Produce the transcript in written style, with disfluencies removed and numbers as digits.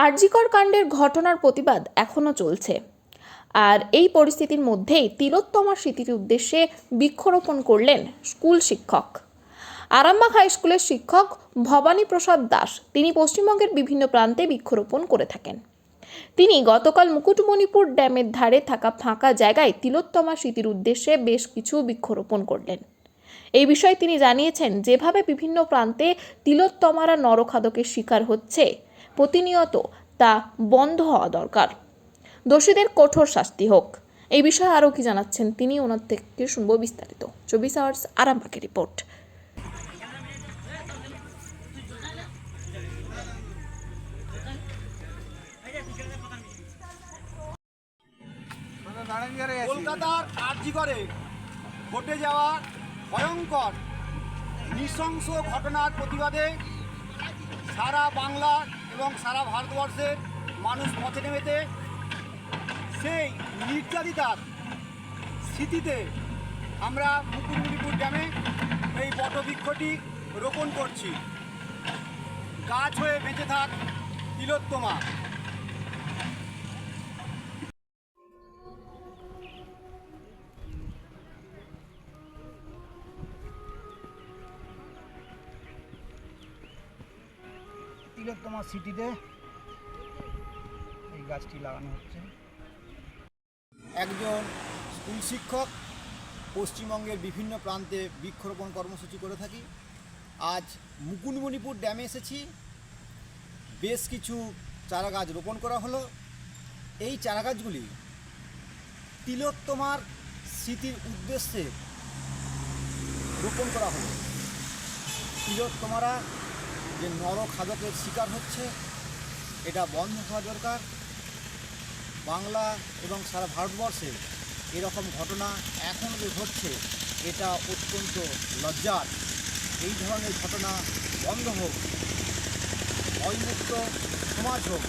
আরজিকর কাণ্ডের ঘটনার প্রতিবাদ এখনও চলছে। আর এই পরিস্থিতির মধ্যেই তিলোত্তমার স্মৃতির উদ্দেশ্যে বৃক্ষরোপণ করলেন স্কুল শিক্ষক। আরামবাগ হাই স্কুলের শিক্ষক ভবানী প্রসাদ দাস তিনি পশ্চিমবঙ্গের বিভিন্ন প্রান্তে বৃক্ষরোপণ করে থাকেন। তিনি গতকাল মুকুটমণিপুর ড্যামের ধারে থাকা ফাঁকা জায়গায় তিলোত্তমার স্মৃতির উদ্দেশ্যে বেশ কিছু বৃক্ষরোপণ করলেন। এই বিষয়ে তিনি জানিয়েছেন, যেভাবে বিভিন্ন প্রান্তে তিলোত্তমারা নরখাদকের শিকার হচ্ছে প্রতিনিয়ত, তা বন্ধ হওয়া দরকার। দোষীদের কঠোর শাস্তি হোক। এই বিষয়ে আরও কি জানাচ্ছেন তিনি, ওনার থেকে শুনবো বিস্তারিত। 24 আওয়ার্স আরামবাগের রিপোর্ট। কলকাতার আরজিকরে ঘটে যাওয়া ভয়ঙ্কর নৃশংস ঘটনার প্রতিবাদে সারা বাংলা এবং সারা ভারতবর্ষের মানুষ পথে নেমেতে সেই নির্যাতিতার স্মৃতিতে আমরা মুকুটমণিপুর ড্যামে এই বটবৃক্ষটি রোপণ করছি। গাছ হয়ে বেঁচে থাক তিলোত্তমা। তিলোত্তমা সিটিতে এই গাছটি লাগানো হচ্ছে। একজন স্কুল শিক্ষক পশ্চিমবঙ্গের বিভিন্ন প্রান্তে বৃক্ষরোপণ কর্মসূচি করে থাকি। আজ মুকুটমণিপুর ড্যামে এসেছি। বেশ কিছু চারা গাছ রোপণ করা হলো। এই চারা গাছগুলি তিলোত্তমার স্মৃতির উদ্দেশ্যে রোপণ করা হলো। তিলোত্তমারা যে নরখাদকের শিকার হচ্ছে, এটা বন্ধ হওয়া দরকার। বাংলা এবং সারা ভারতবর্ষে এরকম ঘটনা এখন যে ঘটছে, এটা অত্যন্ত লজ্জার। এই ধরনের ঘটনা বন্ধ হোক, ভয়মুক্ত সমাজ হোক,